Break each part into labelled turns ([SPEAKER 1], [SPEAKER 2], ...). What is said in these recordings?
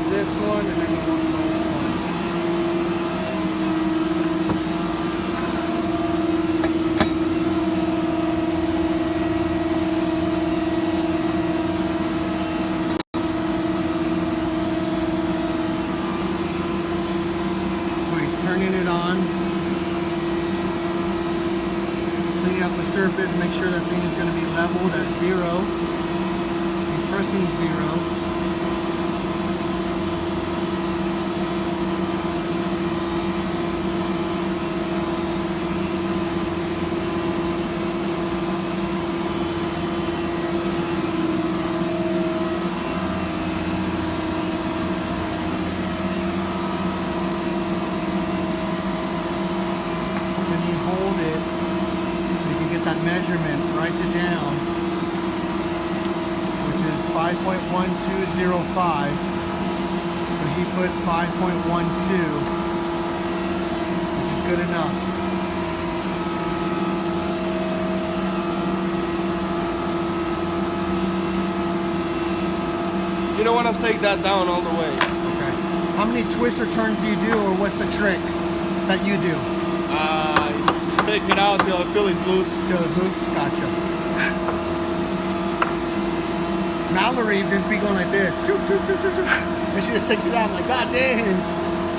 [SPEAKER 1] this one, and then we'll snow this one. So he's turning it on. Cleaning up the surface, make sure that thing is going to be leveled at 0. He's pressing 0. Hold it so you can get that measurement, writes it down, which is 5.1205, but he put 5.12, which is good enough.
[SPEAKER 2] You don't want to take that down all the way.
[SPEAKER 1] Okay. How many twists or turns do you do, or what's the trick that you do?
[SPEAKER 2] Take it out till I feel it's loose.
[SPEAKER 1] Till it's loose? Gotcha. Mallory just be going like this. Shoot, shoot, shoot, shoot, shoot. And she just takes it out. I'm like, God dang.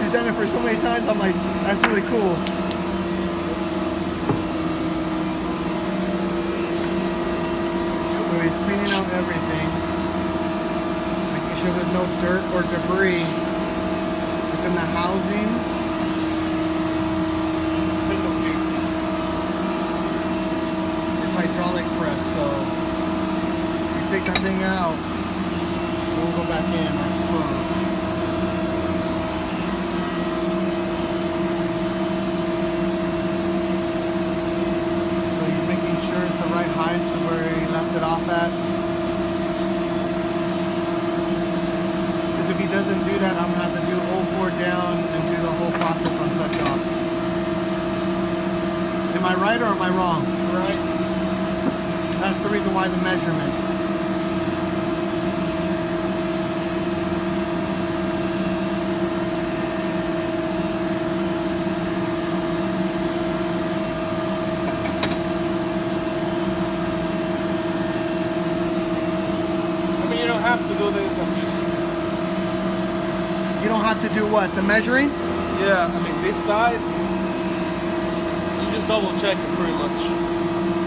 [SPEAKER 1] She's done it for so many times. I'm like, that's really cool. So he's cleaning out everything. Making sure there's no dirt or debris within the housing. Hydraulic press, so you take that thing out, we'll go back in or close. So he's making sure it's the right height to where he left it off at. Because if he doesn't do that, I'm going to have to do 0-4 down and do the whole process on touch off. Am I right or am I wrong?
[SPEAKER 2] Right.
[SPEAKER 1] That's the reason why the measurement.
[SPEAKER 2] I mean, you don't have to do this.
[SPEAKER 1] You don't have to do what? The measuring?
[SPEAKER 2] Yeah, I mean, this side, you just double check it pretty much.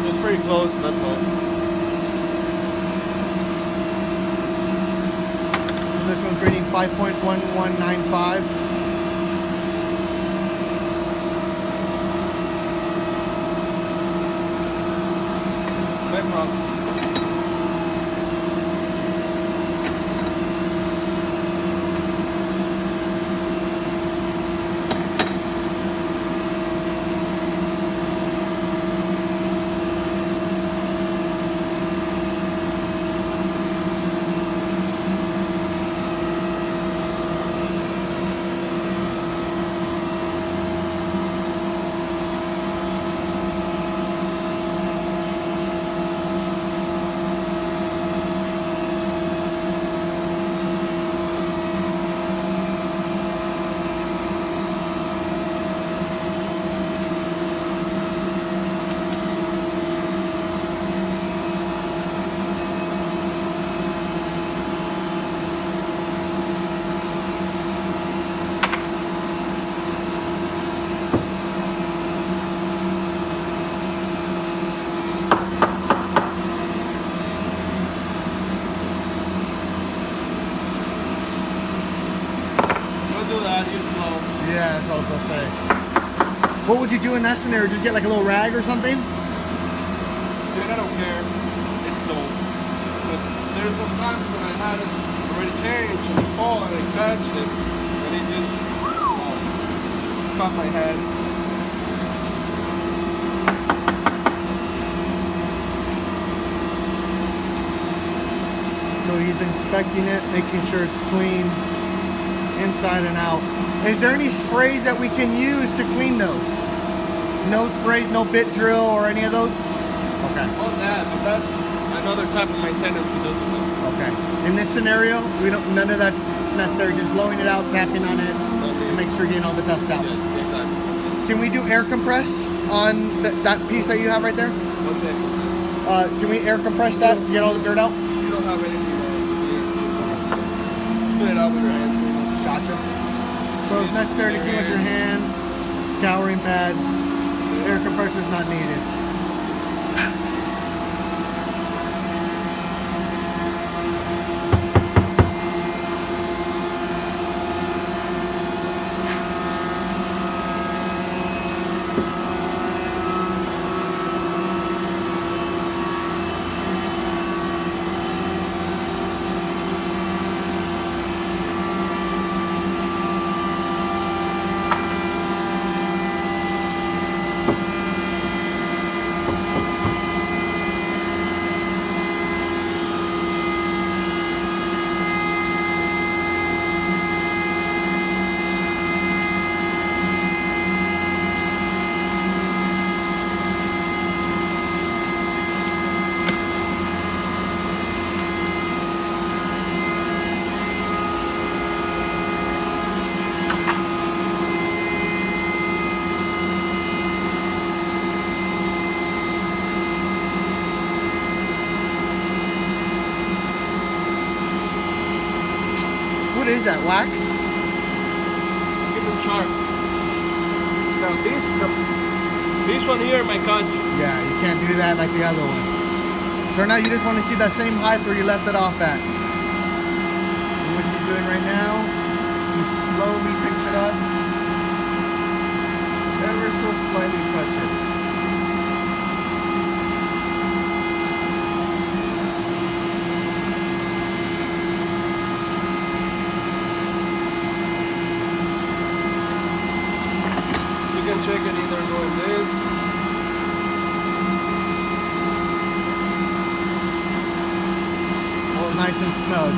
[SPEAKER 2] It's pretty close, and that's fine.
[SPEAKER 1] So this one's reading 5.1195.
[SPEAKER 2] Same process.
[SPEAKER 1] Yeah, that's what I was going to say. What would you do in that scenario? Just get like a little rag or something?
[SPEAKER 2] Dude, I don't care. It's no. But there's some times when I had it already changed and it fall and I catched it and it just caught my head.
[SPEAKER 1] So he's inspecting it, making sure it's clean inside and out. Is there any sprays that we can use to clean those? No sprays, no bit drill or any of those? Okay.
[SPEAKER 2] Oh, that, but that's another type of maintenance we do to them.
[SPEAKER 1] Okay. In this scenario, we don't. None of that. necessary. Just blowing it out, tapping on it, and make sure you're getting all the dust out.
[SPEAKER 2] Yeah, exactly.
[SPEAKER 1] Can we do air compress on that piece that you have right there?
[SPEAKER 2] What's that?
[SPEAKER 1] Can we air compress that to get all the dirt out?
[SPEAKER 2] You don't have anything there. Spin it out with your hand.
[SPEAKER 1] Gotcha. So it's necessary to clean with your hand, scouring pads. Air compressor is not needed. What is that, wax?
[SPEAKER 2] Keep them sharp. Now this one here might catch.
[SPEAKER 1] Yeah, you can't do that like the other one. So now you just want to see that same height where you left it off at. And what he's doing right now, he slowly picks it up. Ever so slightly touch it.
[SPEAKER 2] You can check it either doing this.
[SPEAKER 1] All nice and snug.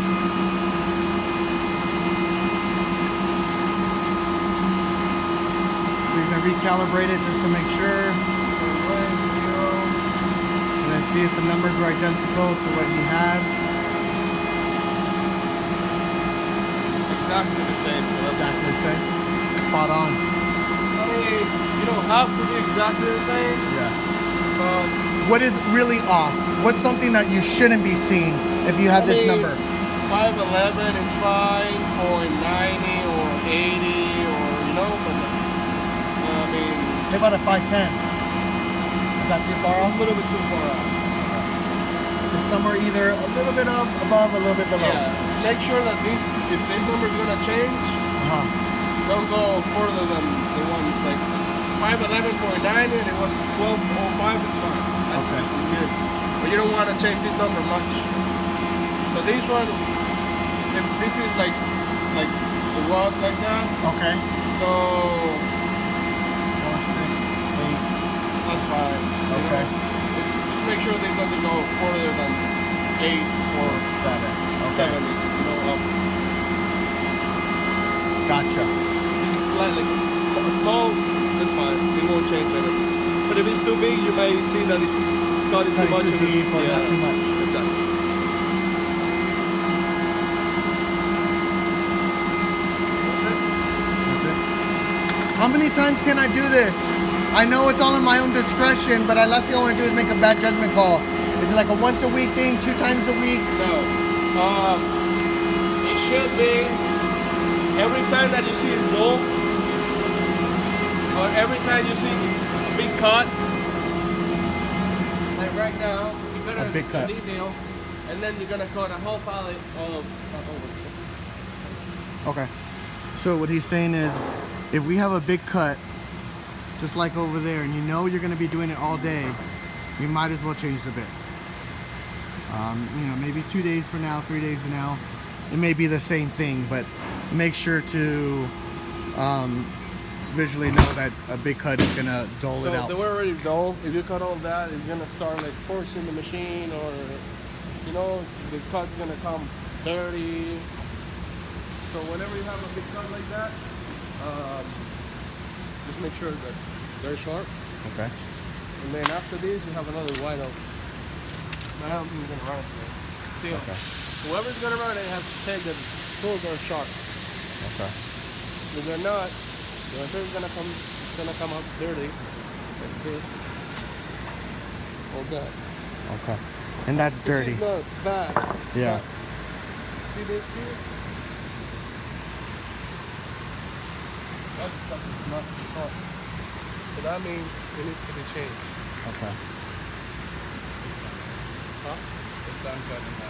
[SPEAKER 1] So he's going to recalibrate it just to make sure. And then see if the numbers are identical to what he had.
[SPEAKER 2] Exactly the same. So that's
[SPEAKER 1] Exactly the same. Spot on.
[SPEAKER 2] I mean, you don't have to be exactly the same.
[SPEAKER 1] Yeah.
[SPEAKER 2] But
[SPEAKER 1] What is really off? What's something that you shouldn't be seeing if you have this number?
[SPEAKER 2] 511 is fine, or 90 or 80 or but I mean,
[SPEAKER 1] How about a 510? Is that too far
[SPEAKER 2] a
[SPEAKER 1] off?
[SPEAKER 2] little bit too far out.
[SPEAKER 1] It's somewhere either a little bit up, above, a little bit below.
[SPEAKER 2] Yeah, make sure that if this number is gonna change,
[SPEAKER 1] Uh-huh.
[SPEAKER 2] don't go further than the one like 511.9 and it was 1205. It's fine. That's
[SPEAKER 1] Okay.
[SPEAKER 2] just weird. But you don't want to change this number much. So this one, if this is like it was like that,
[SPEAKER 1] Okay.
[SPEAKER 2] so
[SPEAKER 1] 4, 6, 8.
[SPEAKER 2] that's fine. you
[SPEAKER 1] Okay.
[SPEAKER 2] know. Just make sure this doesn't go further than 8 or
[SPEAKER 1] 7. Okay.
[SPEAKER 2] 7. Up.
[SPEAKER 1] Gotcha.
[SPEAKER 2] This is slightly small. That's fine. It won't change anything. But if it's too big, you may see that it's cutting too
[SPEAKER 1] Cutting
[SPEAKER 2] much.
[SPEAKER 1] too
[SPEAKER 2] of it.
[SPEAKER 1] deep or not too much.
[SPEAKER 2] Exactly.
[SPEAKER 1] That's it. How many times can I do this? I know it's all in my own discretion, but last thing I want to do is make a bad judgment call. Is it like a once a week thing, 2 times a week?
[SPEAKER 2] No. It should be every time that you see it's dull, or every time you see it's a big cut. Like right now, you're gonna
[SPEAKER 1] A big cut.
[SPEAKER 2] detail, and then you're gonna cut a whole pallet of.
[SPEAKER 1] Okay. So what he's saying is, if we have a big cut, just like over there, and you know you're going to be doing it all day, you might as well change the bit. Maybe 2 days from now, 3 days from now, it may be the same thing, but make sure to visually know that a big cut is going to dull it
[SPEAKER 2] So
[SPEAKER 1] out.
[SPEAKER 2] they were already dull. If you cut all that, it's gonna start like forcing the machine, or the cut's gonna come dirty. So whenever you have a big cut like that, just make sure that they're sharp.
[SPEAKER 1] Okay.
[SPEAKER 2] And then after this, you have another wide open. Now I'm gonna run it. Still,
[SPEAKER 1] Okay.
[SPEAKER 2] whoever's gonna run it has to take it tools are sharp.
[SPEAKER 1] Okay.
[SPEAKER 2] If they're not, the thing is gonna come out dirty. Like this. All that.
[SPEAKER 1] Okay. And that's dirty.
[SPEAKER 2] Which is not bad.
[SPEAKER 1] Yeah.
[SPEAKER 2] But see this here? That's because it's not sharp. So that means it needs to be changed.
[SPEAKER 1] Okay.
[SPEAKER 2] Huh? The sun coming out.